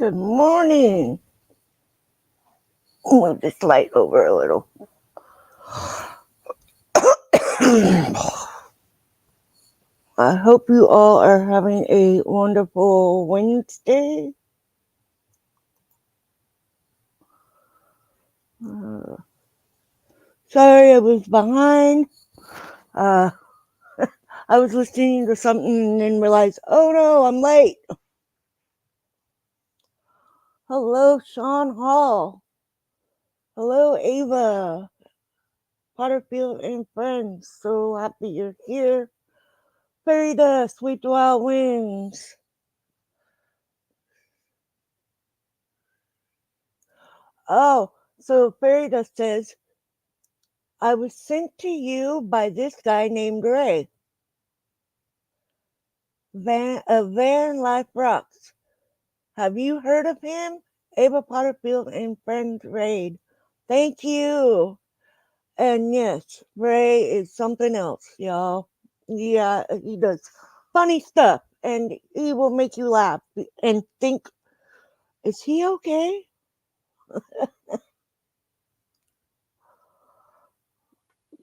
Good morning. Move this light over a little. I hope you all are having a wonderful Wednesday. Sorry I was behind. I was listening to something and then realized, oh no, I'm late. Hello, Sean Hall. Hello, Ava. Potterfield and friends. So happy you're here. Fairy Dust, Sweet Wild Winds. Oh, so Fairy Dust says, I was sent to you by this guy named Ray. Van Life Rocks. Have you heard of him? Ava Potterfield and friends raid. Thank you. And yes, Ray is something else, y'all. Yeah, he does funny stuff and he will make you laugh and think, is he okay?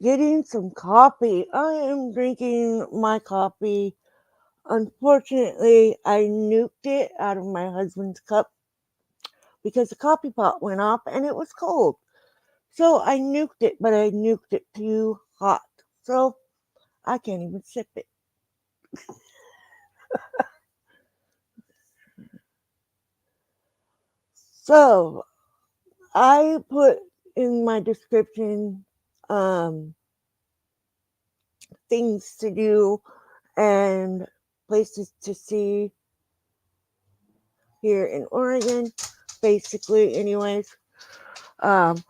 Getting some coffee. I am drinking my coffee. Unfortunately, I nuked it out of my husband's cup because the coffee pot went off and it was cold. So I nuked it, but I nuked it too hot. So I can't even sip it. So I put in my description things to do and places to see here in Oregon, basically, anyways. Um,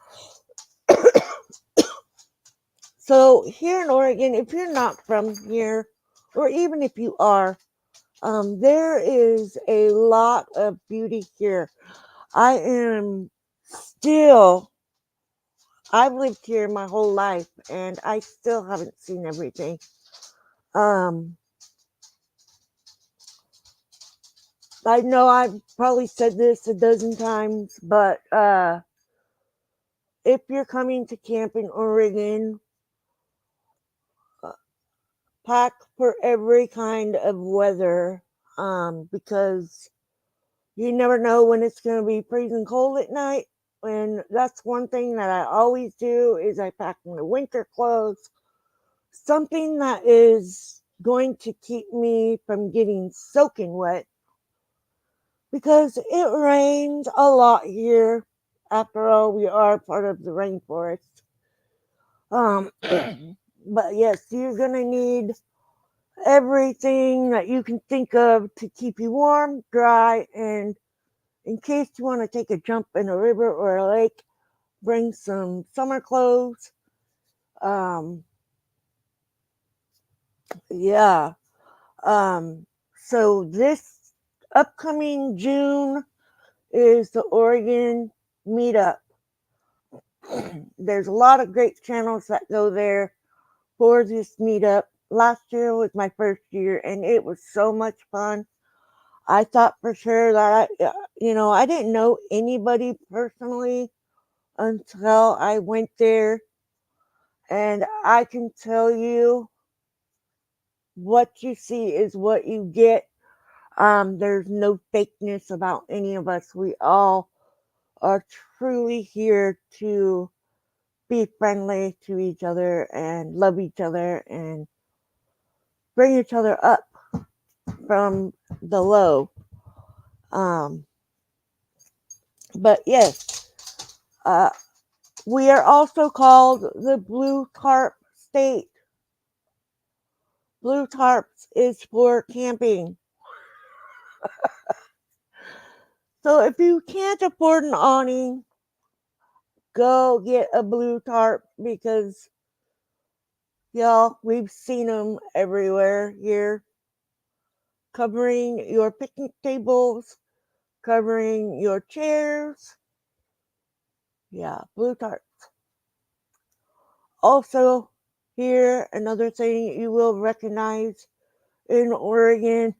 so here in Oregon, if you're not from here, or even if you are, there is a lot of beauty here. I've lived here my whole life and I still haven't seen everything. Um, I know I've probably said this a dozen times, but if you're coming to camp in Oregon, uh, pack for every kind of weather because you never know when it's going to be freezing cold at night. And that's one thing that I always do is I pack my winter clothes, something that is going to keep me from getting soaking wet because it rains a lot here. After all, we are part of the rainforest. Um, but yes, you're gonna need everything that you can think of to keep you warm, dry, and in case you want to take a jump in a river or a lake, bring some summer clothes. Um, yeah. Um, so this upcoming June is the Oregon meetup. There's a lot of great channels that go there for this meetup. Last year was my first year and it was so much fun. I thought for sure that I didn't know anybody personally until I went there. And I can tell you what you see is what you get. There's no fakeness about any of us. We all are truly here to be friendly to each other and love each other and bring each other up from the low. Um, but yes, uh, we are also called the Blue Tarp State. Blue tarps is for camping. So if you can't afford an awning, go get a blue tarp because y'all, we've seen them everywhere here, covering your picnic tables, covering your chairs. Yeah, blue tarp. Also, here, another thing you will recognize in Oregon.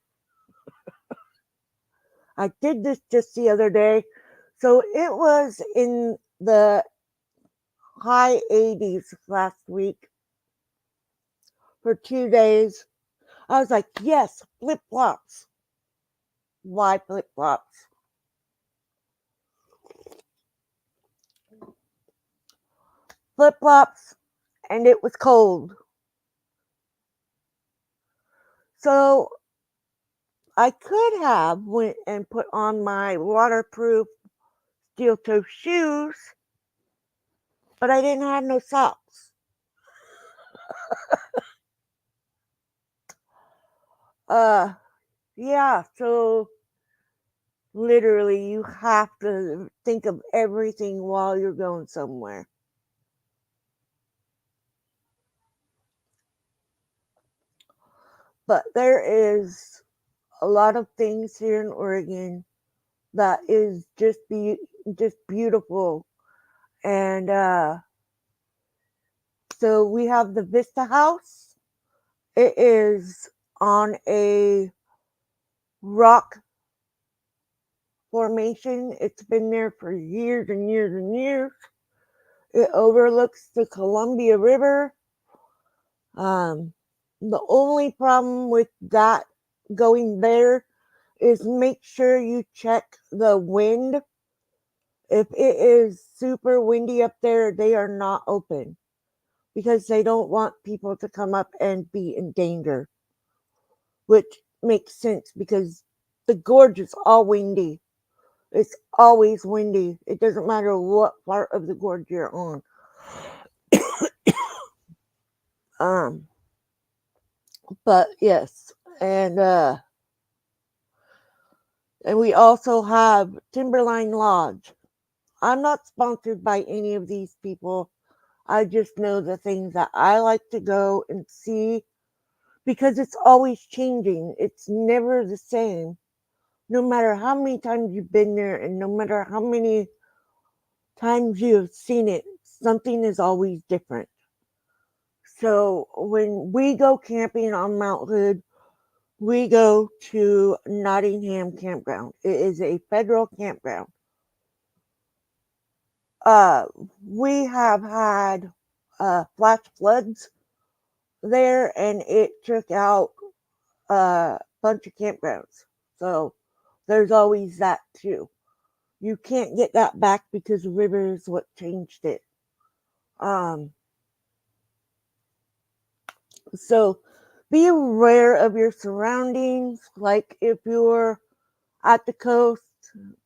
I did this just the other day. So it was in the high 80s last week for 2 days. I was like, yes, flip flops. Why flip flops? Flip flops, and it was cold. So I could have went and put on my waterproof steel toe shoes, but I didn't have no socks. Uh, yeah, so literally you have to think of everything while you're going somewhere. But there is a lot of things here in Oregon that is just beautiful. And so we have the Vista House. It is on a rock formation. It's been there for years and years and years. It overlooks the Columbia River. Um, the only problem with that going there is make sure you check the wind. If it is super windy up there, they are not open because they don't want people to come up and be in danger, which makes sense because the gorge is all windy. It's always windy. It doesn't matter what part of the gorge you're on. Um, but yes, and we also have Timberline Lodge. I'm not sponsored by any of these people. I just know the things that I like to go and see because it's always changing. It's never the same. No matter how many times you've been there and no matter how many times you have seen it, something is always different. So when we go camping on Mount Hood, we go to Nottingham Campground. It is a federal campground. Uh, we have had flash floods there, and it took out a bunch of campgrounds. So there's always that too. You can't get that back because the river is what changed it. Um, so be aware of your surroundings. Like if you're at the coast,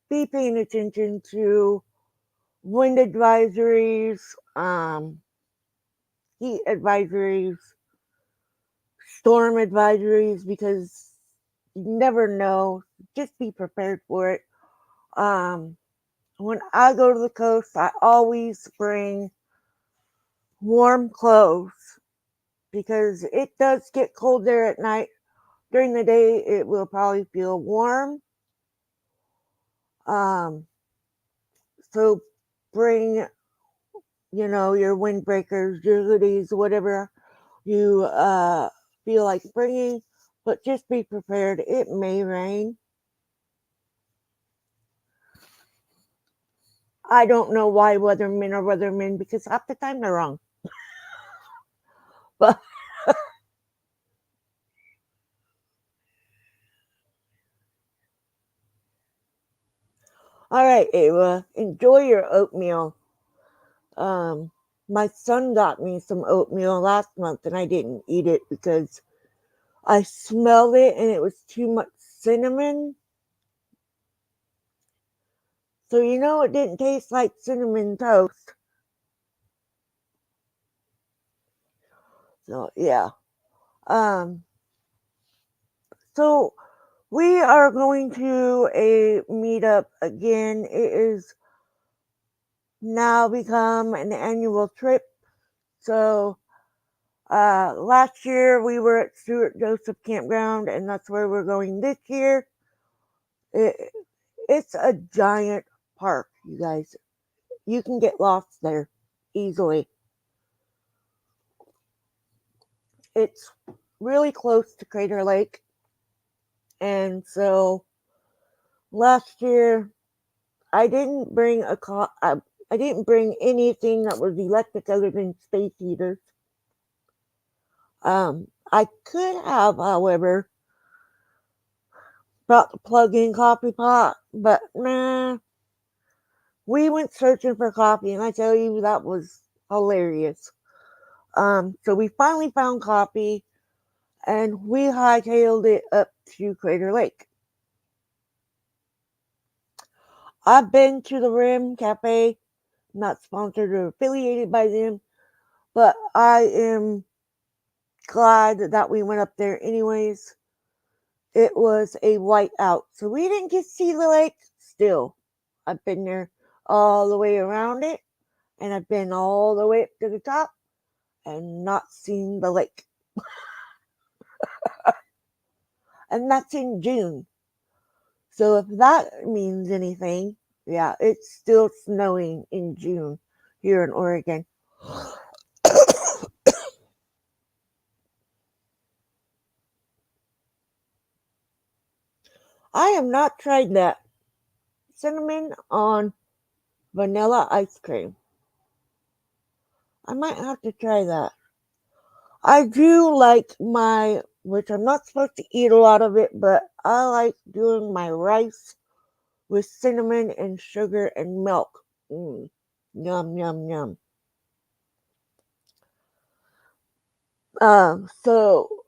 be paying attention to wind advisories, heat advisories, storm advisories, because you never know. Just be prepared for it. Um, when I go to the coast, I always bring warm clothes because it does get cold there at night. During the day, it will probably feel warm. Um, so bring, your windbreakers, your hoodies, whatever you feel like bringing, but just be prepared. It may rain. I don't know why weathermen are weathermen because half the time they're wrong. But All right, Ava, enjoy your oatmeal. Um, my son got me some oatmeal last month and I didn't eat it because I smelled it and it was too much cinnamon. So you know it didn't taste like cinnamon toast. So yeah. Um so we are going to a meetup again. It is now become an annual trip. So last year we were at Stuart Joseph Campground and that's where we're going this year. It, it's a giant park, you guys. You can get lost there easily. It's really close to Crater Lake. And so last year I didn't bring I didn't bring anything that was electric other than space heaters. I could have, however, brought the plug-in coffee pot, but nah. We went searching for coffee, and I tell you that was hilarious. So we finally found coffee, and we hightailed it up to Crater Lake. I've been to the Rim Cafe, not sponsored or affiliated by them, but I am glad that we went up there anyways. It was a whiteout, so we didn't get to see the lake. Still, I've been there all the way around it, and I've been all the way up to the top and not seen the lake. And that's in June. So if that means anything, yeah, it's still snowing in June here in Oregon. I have not tried that cinnamon on vanilla ice cream. I might have to try that. I do like which I'm not supposed to eat a lot of it, but I like doing my rice with cinnamon and sugar and milk. Yum, yum, yum. So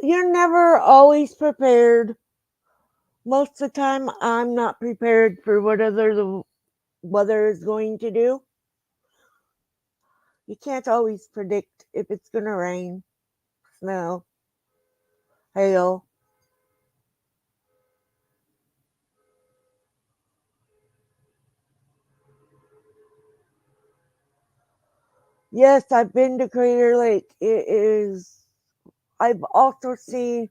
you're never always prepared. Most of the time, I'm not prepared for whatever the weather is going to do. You can't always predict if it's going to rain, snow, hail. Yes, I've been to Crater Lake. It is. I've also seen.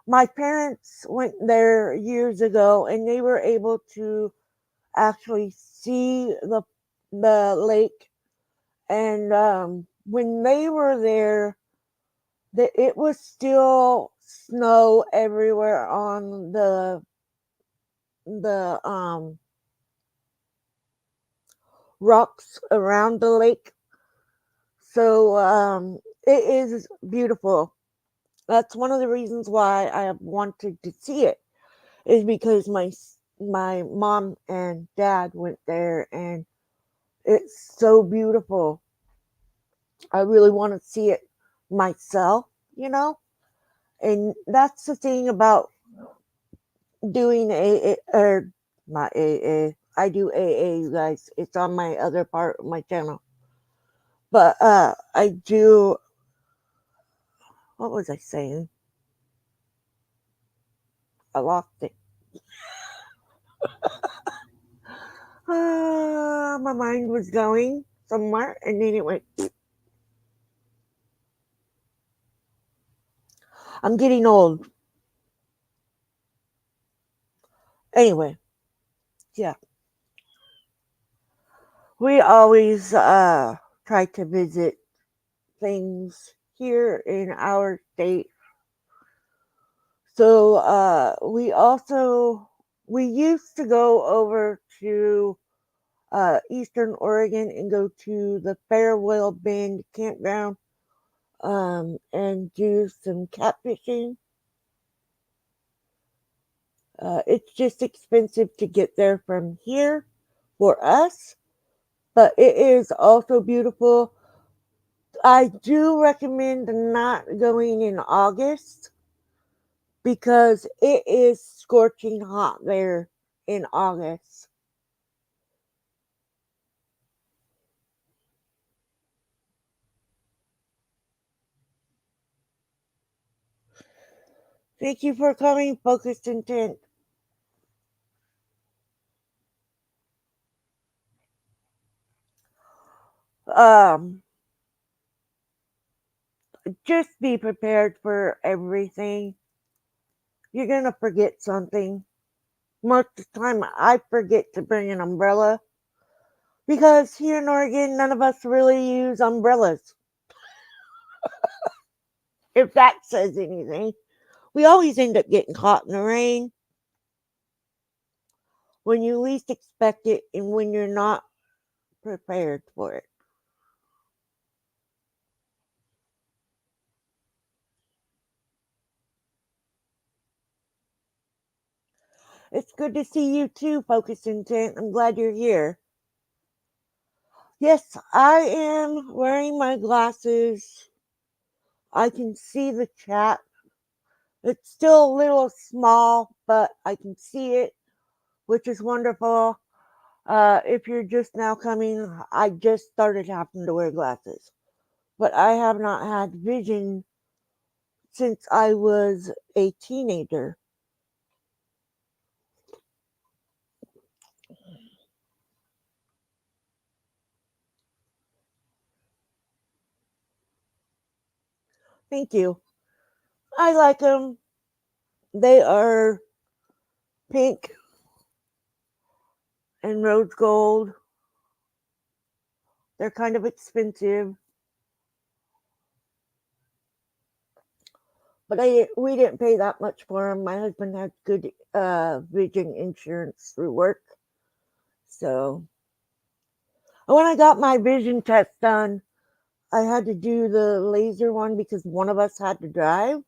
My parents went there years ago, and they were able to actually see the lake. And when they were there, it was still snow everywhere on the rocks around the lake. So it is beautiful. That's one of the reasons why I have wanted to see it is because my mom and dad went there and it's so beautiful. I really want to see it myself, you know? And that's the thing about doing a or not AA. I do AA, you guys. It's on my other part of my channel. But I do. What was I saying? I lost it. My mind was going somewhere, and then it went. I'm getting old. Anyway, yeah, we always try to visit things here in our state. So we used to go over to Eastern Oregon and go to the Farewell Bend campground and do some catfishing. It's just expensive to get there from here for us, but it is also beautiful. I do recommend not going in August because it is scorching hot there in August. Thank you for coming, Focused Intent. Um, just be prepared for everything. You're gonna forget something. Most of the time, I forget to bring an umbrella because here in Oregon, none of us really use umbrellas. If that says anything, we always end up getting caught in the rain when you least expect it and when you're not prepared for it. It's good to see you too, Focus Intent. I'm glad you're here. Yes, I am wearing my glasses. I can see the chat. It's still a little small, but I can see it, which is wonderful. If you're just now coming, I just started having to wear glasses, but I have not had vision since I was a teenager. Thank you. I like them. They are pink and rose gold. They're kind of expensive, but we didn't pay that much for them. My husband had good vision insurance through work, so when I got my vision test done, I had to do the laser one because one of us had to drive,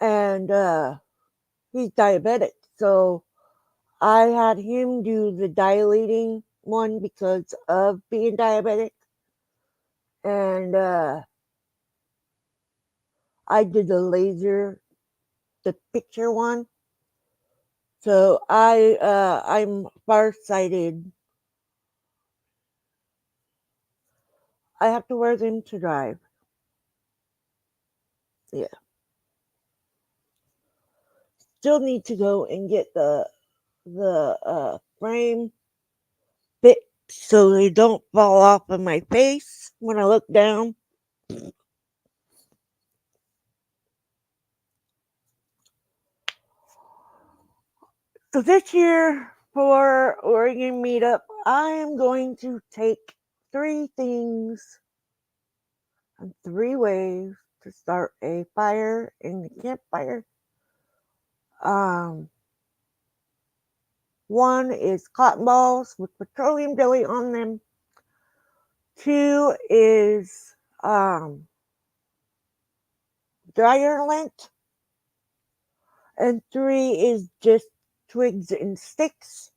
and he's diabetic, so I had him do the dilating one because of being diabetic, and I did the laser, the picture one. So I'm farsighted. I have to wear them to drive. Yeah. Still need to go and get the frame fit so they don't fall off of my face when I look down. So this year for Oregon meetup, I am going to take three things and three ways to start a fire in the campfire. Um, One is cotton balls with petroleum jelly on them. Two is dryer lint. And three is just twigs and sticks.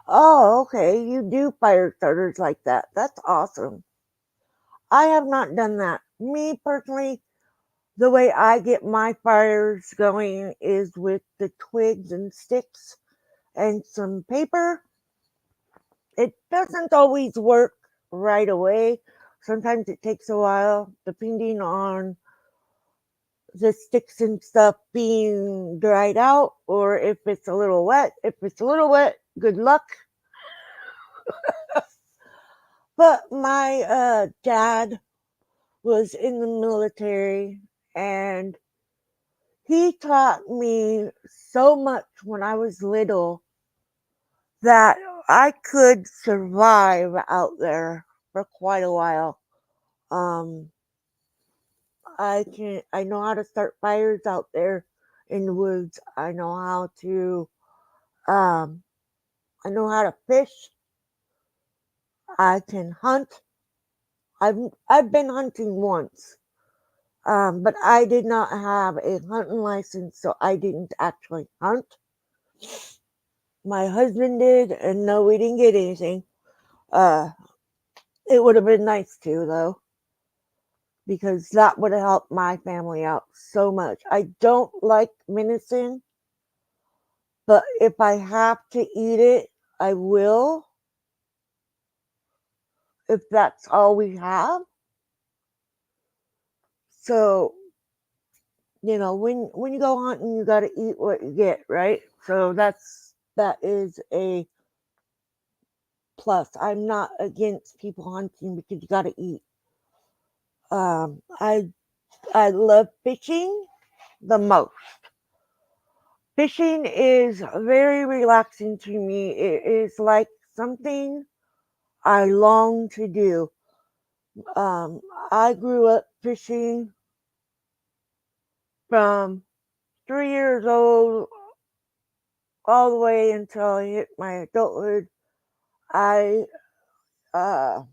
Oh, okay. You do fire starters like that. That's awesome. I have not done that. Me personally, the way I get my fires going is with the twigs and sticks and some paper. It doesn't always work right away. Sometimes it takes a while, depending on the sticks and stuff being dried out or if it's a little wet. If it's a little wet, good luck. But my dad was in the military and he taught me so much when I was little that I could survive out there for quite a while. Um, I know how to start fires out there in the woods. Um, I know how to fish. I can hunt. I've been hunting once. But I did not have a hunting license, so I didn't actually hunt. My husband did, and no, we didn't get anything. Uh, it would have been nice to, though, because that would have helped my family out so much. I don't like venison, but if I have to eat it, I will, if that's all we have. So, when you go hunting, you got to eat what you get, right? So that is a plus. I'm not against people hunting because you got to eat. Um, I I love fishing the most. Fishing is very relaxing to me. It is like something I long to do. Um, I grew up fishing from 3 years old all the way until I hit my adulthood. I uh,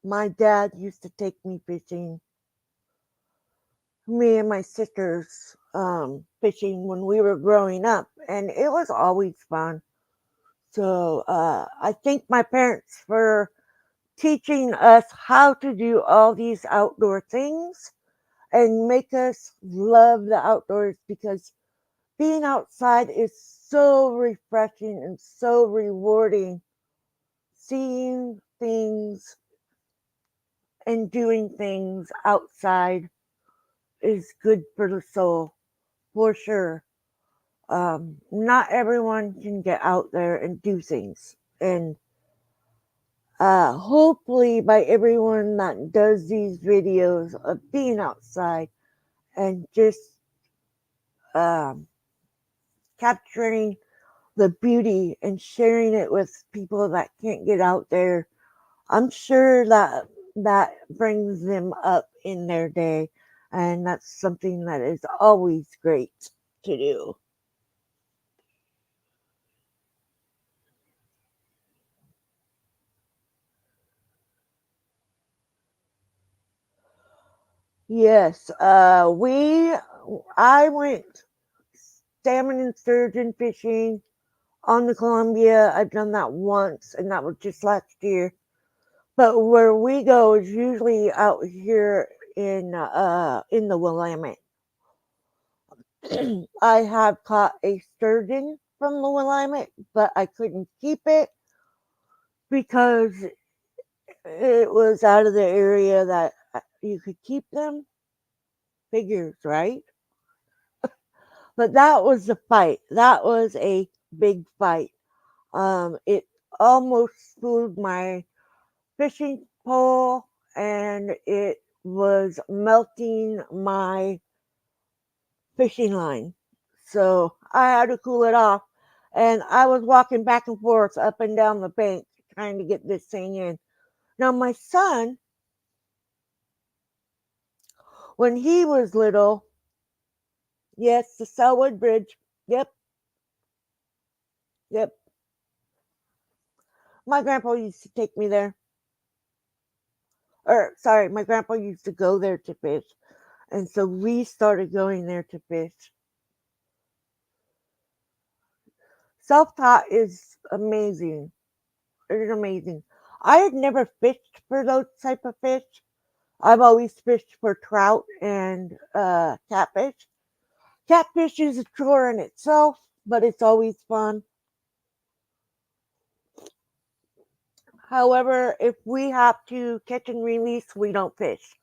my dad used to take me fishing, me and my sisters fishing when we were growing up, and it was always fun. So I thank my parents for teaching us how to do all these outdoor things and make us love the outdoors, because being outside is so refreshing and so rewarding. Seeing things and doing things outside is good for the soul, for sure. Not everyone can get out there and do things. And hopefully, by everyone that does these videos of being outside and just um, capturing the beauty and sharing it with people that can't get out there, I'm sure that that brings them up in their day. And that's something that is always great to do. Yes, I went salmon and sturgeon fishing on the Columbia. I've done that once, and that was just last year. But where we go is usually out here in the Willamette. I have caught a sturgeon from the Willamette, but I couldn't keep it because it was out of the area that you could keep them. Figures, right? But that was the fight. That was a big fight. It almost spooled my fishing pole, and it was melting my fishing line. So I had to cool it off. And I was walking back and forth up and down the bank trying to get this thing in. Now, my son, when he was little, yes, the Selwood Bridge. Yep, yep. My grandpa used to take me there. Or, sorry, my grandpa used to go there to fish. And so we started going there to fish. Self taught is amazing. It is amazing. I had never fished for those type of fish. I've always fished for trout and catfish. Catfish is a chore in itself, but it's always fun. However, if we have to catch and release, we don't fish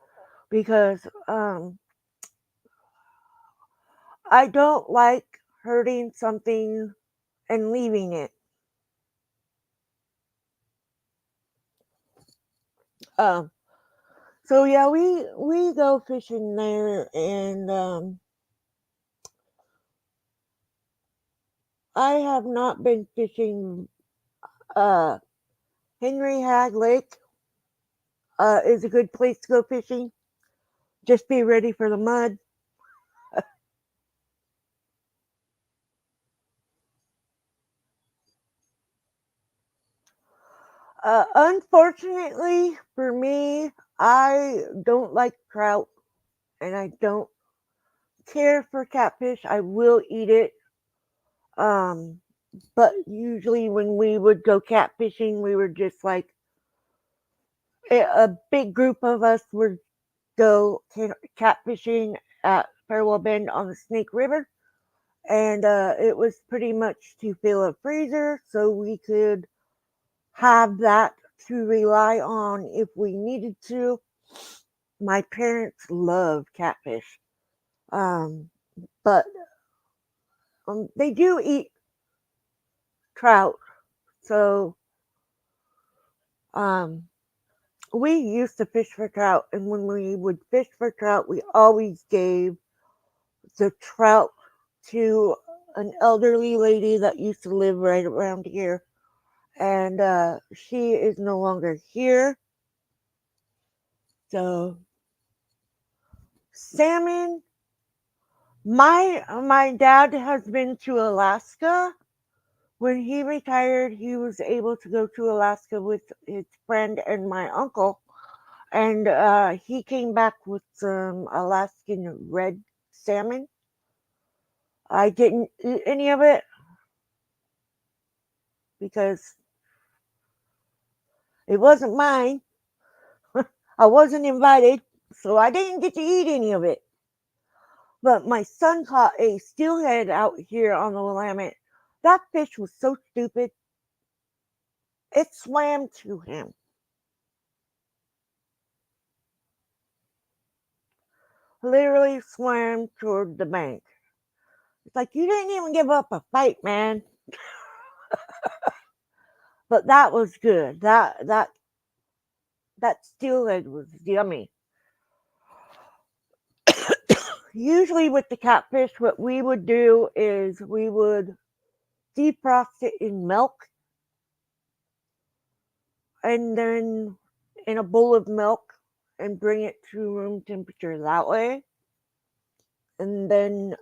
because I don't like hurting something and leaving it. Um, so yeah, we go fishing there, and I have not been fishing. Uh, Henry Hag Lake is a good place to go fishing. Just be ready for the mud. Unfortunately for me, I don't like trout and I don't care for catfish. I will eat it. Um, but usually when we would go catfishing, we were just like a big group of us would go catfishing at Farewell Bend on the Snake River. And it was pretty much to fill a freezer so we could have that to rely on if we needed to. My parents love catfish, um, but they do eat trout. So um, we used to fish for trout, and when we would fish for trout, we always gave the trout to an elderly lady that used to live right around here. And she is no longer here. So salmon. My dad has been to Alaska. When he retired, he was able to go to Alaska with his friend and my uncle, and he came back with some Alaskan red salmon. I didn't eat any of it because it wasn't mine. I wasn't invited, so I didn't get to eat any of it. But my son caught a steelhead out here on the Willamette. That fish was so stupid. It swam to him. Literally swam toward the bank. It's like you didn't even give up a fight, man. But that was good. That steelhead was yummy. Usually with the catfish, what we would do is we would defrost it in milk and then in a bowl of milk and bring it to room temperature that way. And then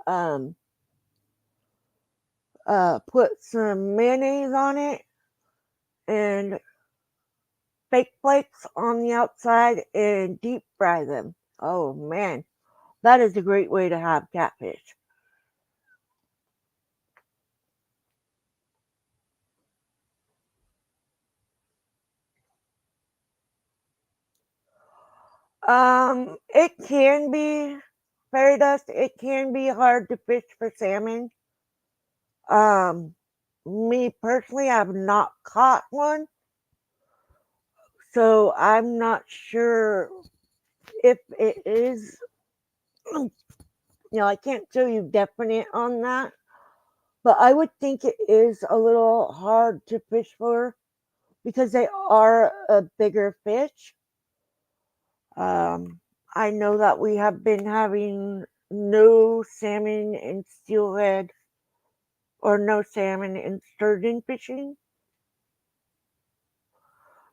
put some mayonnaise on it and fake flakes on the outside and deep fry them. Oh man, that is a great way to have catfish. It can be fairy dust. It can be hard to fish for salmon. Um, Me personally, I've not caught one, so I'm not sure if it is. I can't tell you definite on that, but I would think it is a little hard to fish for because they are a bigger fish. Um, I know that we have been having no salmon and steelhead or no salmon and sturgeon fishing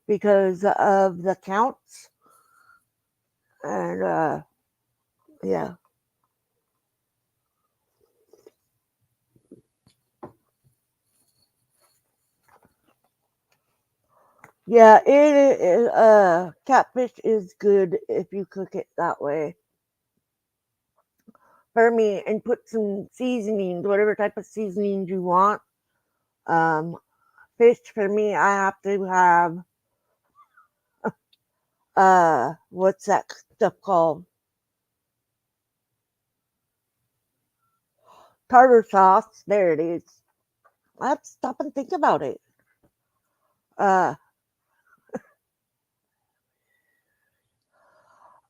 because of the counts. And yeah. Yeah, catfish is good if you cook it that way. For me, and put some seasonings, whatever type of seasonings you want. Um, Fish for me, I have to have what's that stuff called? Tartar sauce. There it is. I have to stop and think about it. Uh,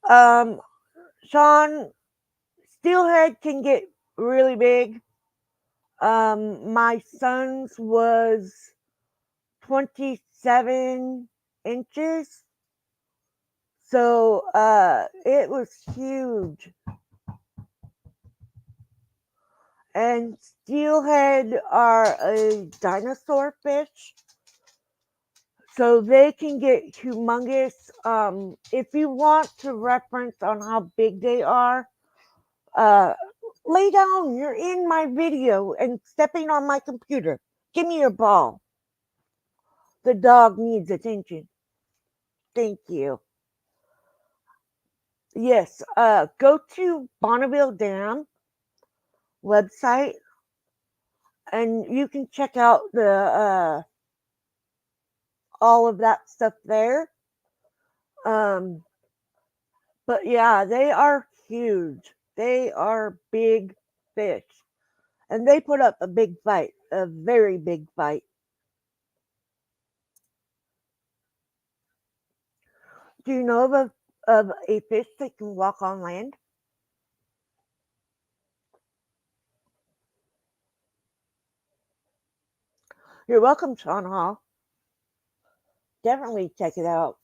um, Sean, steelhead can get really big. My son's was 27 inches. So it was huge. And steelhead are a dinosaur fish, so they can get humongous. If you want to reference on how big they are, uh, lay down. You're in my video and stepping on my computer. Give me your ball. The dog needs attention. Thank you. Yes, go to Bonneville Dam website and you can check out the all of that stuff there. Um, but yeah, they are huge. They are big fish, and they put up a big fight, a very big fight. Do you know of a fish that can walk on land? You're welcome, Sean Hall. Definitely check it out.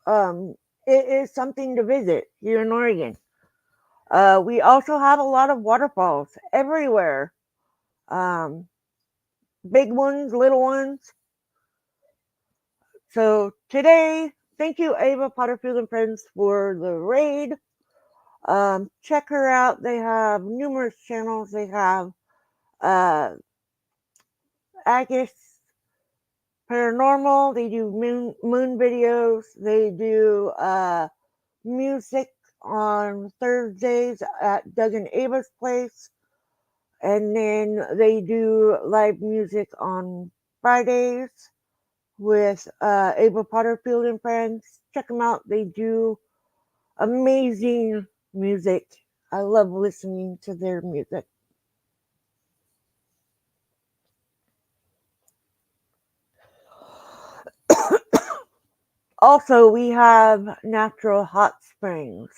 Um, it is something to visit here in Oregon. We also have a lot of waterfalls everywhere. Um, big ones, little ones. So today, thank you, Ava Potterfield and Friends, for the raid. Check her out. They have numerous channels. They have uh, Agus Paranormal. They do moon videos. They do music on Thursdays at Doug and Ava's place. And then they do live music on Fridays with Ava Potterfield and Friends. Check them out. They do amazing music. I love listening to their music. Also, we have natural hot springs.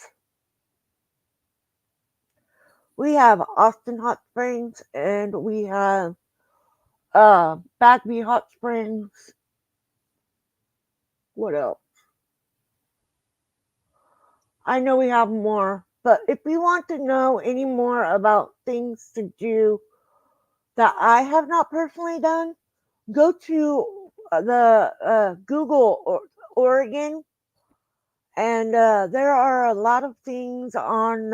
We have Austin Hot Springs and we have Bagby Hot Springs. What else? I know we have more, but if you want to know any more about things to do that I have not personally done, go to the Google Oregon, and there are a lot of things on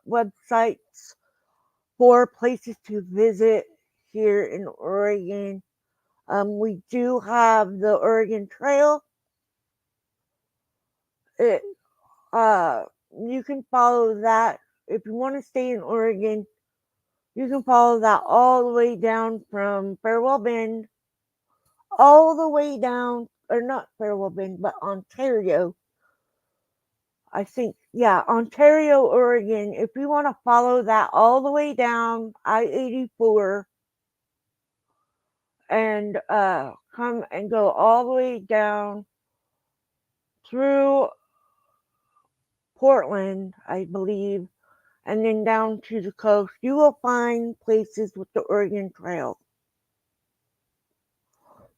websites for places to visit here in Oregon. We do have the Oregon Trail. It you can follow that if you want to stay in Oregon. You can follow that all the way down from Farewell Bend, all the way down, or not Farewell Bend, but Ontario. I think, yeah, Ontario, Oregon. If you want to follow that all the way down I-84 and come and go all the way down through Portland, I believe, and then down to the coast, you will find places with the Oregon Trail.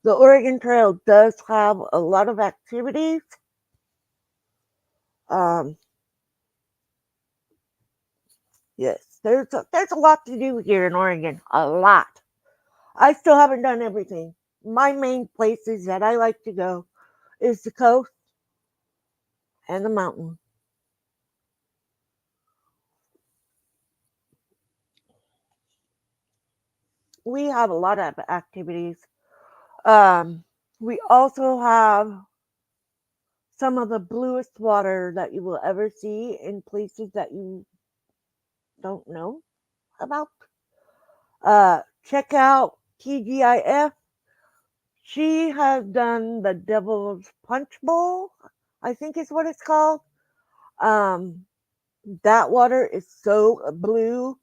The Oregon Trail does have a lot of activities. Um, yes, there's a lot to do here in Oregon. A lot. I still haven't done everything. My main places that I like to go is the coast and the mountain. We have a lot of activities. Um, we also have some of the bluest water that you will ever see in places that you don't know about. Check out TGIF. She has done the Devil's Punch Bowl, I think is what it's called. Um, that water is so blue.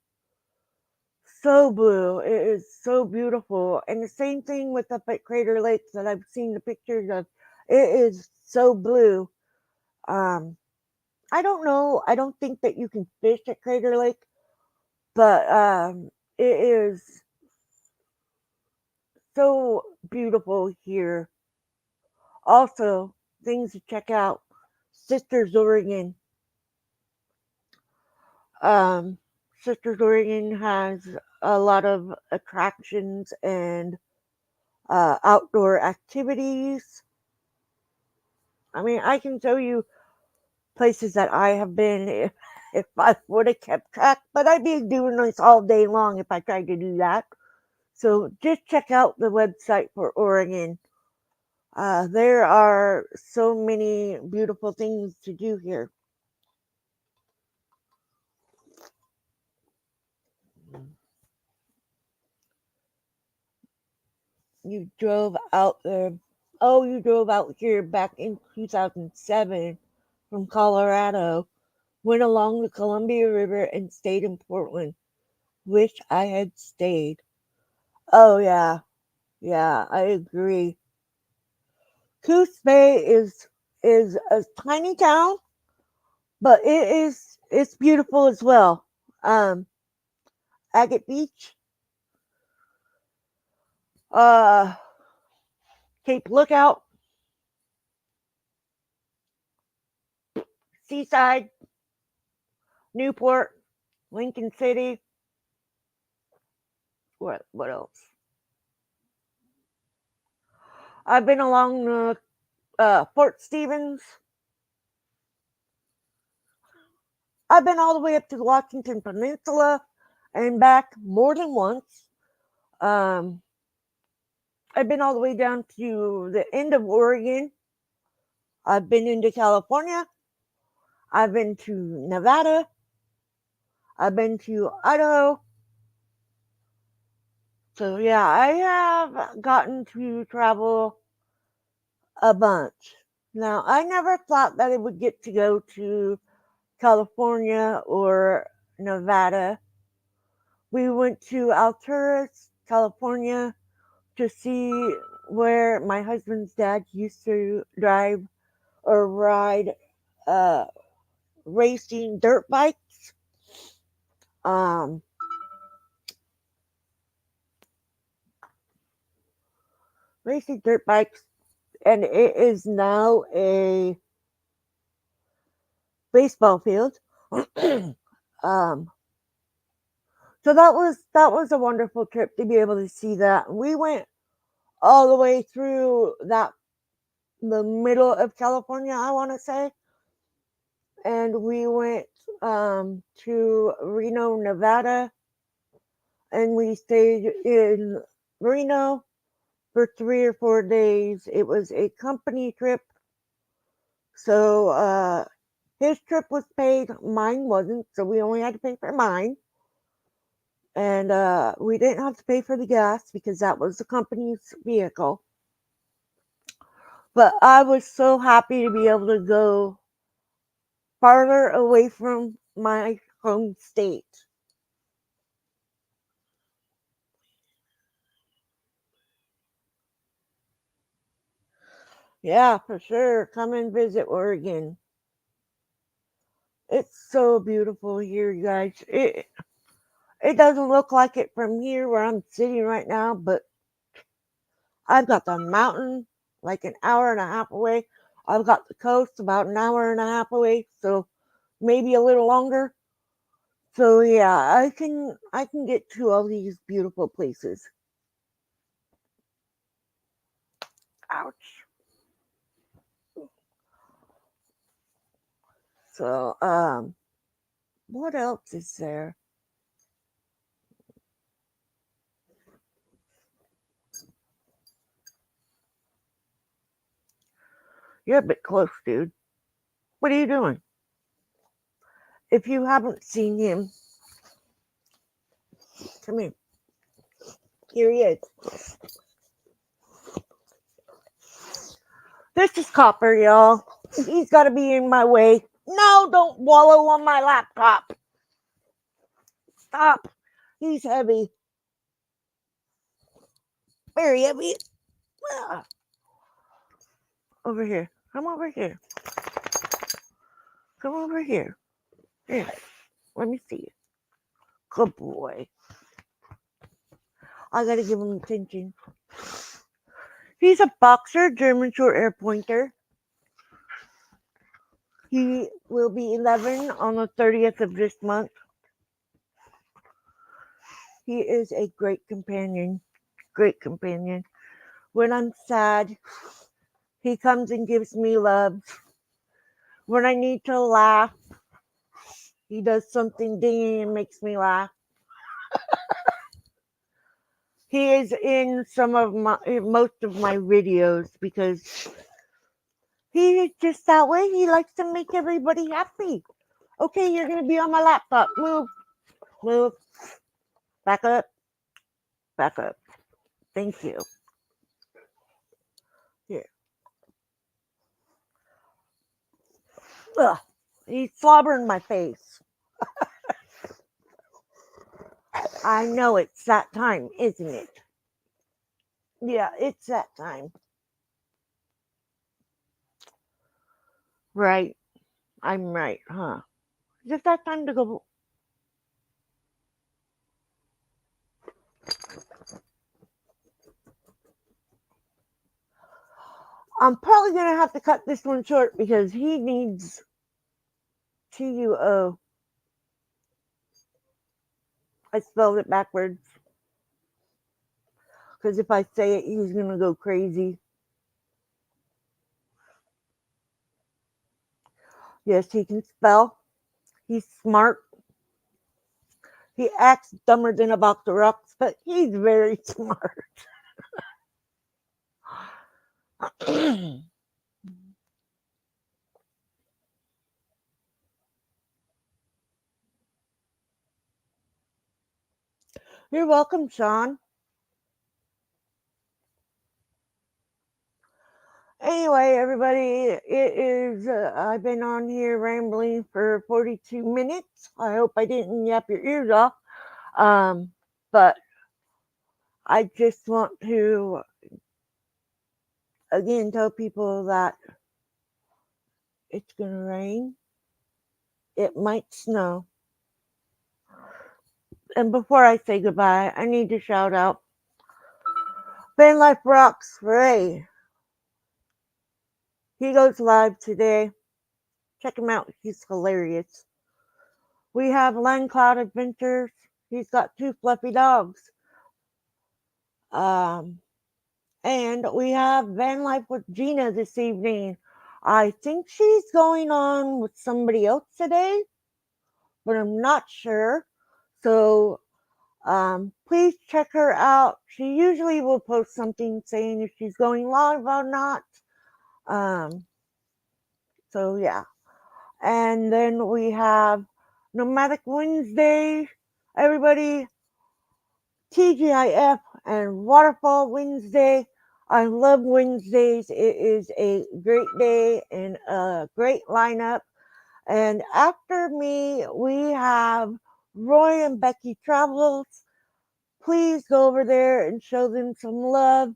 It is so beautiful. And the same thing with up at Crater Lake that I've seen the pictures of. It is so blue. Um, I don't know. I don't think that you can fish at Crater Lake, but it is so beautiful here. Also, things to check out: Sisters, Oregon. Um, Sisters, Oregon has a lot of attractions and outdoor activities. I mean, I can show you places that I have been if I would have kept track, but I'd be doing this all day long if I tried to do that. So just check out the website for Oregon. There are so many beautiful things to do here. You drove out there. Oh, you drove out here back in 2007 from Colorado. Went along the Columbia River and stayed in Portland. Wish I had stayed. Oh yeah, yeah, I agree. Coos Bay is a tiny town, but it's beautiful as well. Um, Agate Beach, uh, Cape Lookout, Seaside, Newport, Lincoln City. What else? I've been along the Fort Stevens. I've been all the way up to the Washington Peninsula and back more than once. Um, I've been all the way down to the end of Oregon. I've been into California. I've been to Nevada. I've been to Idaho. So yeah, I have gotten to travel a bunch. Now, I never thought that I would get to go to California or Nevada. We went to Alturas, California to see where my husband's dad used to drive or ride uh, racing dirt bikes. Um, Racing dirt bikes, and it is now a baseball field. um, so that was a wonderful trip to be able to see that. We went all the way through the middle of California, I want to say, and we went to Reno, Nevada, and we stayed in Reno for 3 or 4 days. It was a company trip, so his trip was paid, mine wasn't, so we only had to pay for mine. And we didn't have to pay for the gas because that was the company's vehicle. But I was so happy to be able to go farther away from my home state. Yeah, for sure. Come and visit Oregon. It's so beautiful here, you guys. It doesn't look like it from here where I'm sitting right now, but I've got the mountain like an hour and a half away. I've got the coast about an hour and a half away, so maybe a little longer. So yeah, I can get to all these beautiful places. Ouch. So what else is there? You're a bit close, dude. What are you doing? If you haven't seen him, come here. Here he is. This is Copper, y'all. He's got to be in my way. No, don't wallow on my laptop. Stop. He's heavy. Very heavy. Ah. Over here. Come over here. Come over here. Here. Let me see you. Good boy. I gotta give him attention. He's a boxer, German short hair pointer. He will be 11 on the 30th of this month. He is a great companion. Great companion. When I'm sad, he comes and gives me love. When I need to laugh, he does something dingy and makes me laugh. He is in some of my most of my videos because he is just that way. He likes to make everybody happy. Okay, you're gonna be on my laptop. Move, move, back up, back up. Thank you. Here. Ugh. He's slobbering my face. I know it's that time, isn't it? Yeah, it's that time. Right. I'm right, huh? Is it that time to go? I'm probably gonna have to cut this one short because he needs TUO. I spelled it backwards because if I say it, he's gonna go crazy. Yes, he can spell. He's smart. He acts dumber than a box of rocks, but he's very smart. You're welcome, Sean. Anyway, everybody, it is. I've been on here rambling for 42 minutes. I hope I didn't yap your ears off. Um, but I just want to again tell people that it's going to rain. It might snow. And before I say goodbye, I need to shout out Van Life Rocks Ray. He goes live today. Check him out. He's hilarious. We have Land Cloud Adventures. He's got two fluffy dogs. Um, and we have Van Life with Gina this evening. I think she's going on with somebody else today, but I'm not sure. So please check her out. She usually will post something saying if she's going live or not. Um, so yeah. And then we have Nomadic Wednesday. Everybody, TGIF and Waterfall Wednesday. I love Wednesdays. It is a great day and a great lineup. And after me, we have Roy and Becky Travels. Please go over there and show them some love.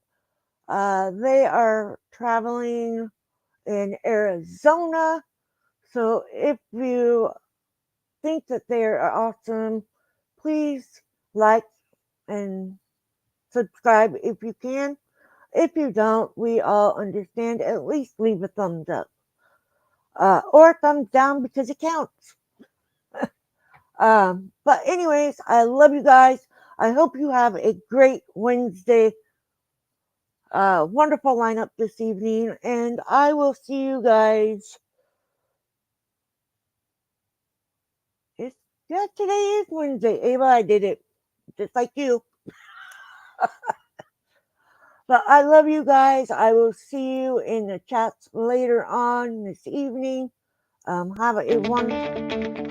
They are traveling in Arizona. So if you think that they are awesome, please like and subscribe if you can. If you don't, we all understand. At least leave a thumbs up or a thumbs down because it counts. But anyways, I love you guys. I hope you have a great Wednesday. Wonderful lineup this evening, and I will see you guys. It's yeah, today is Wednesday. Ava, I did it just like you. But I love you guys. I will see you in the chats later on this evening. Have a wonderful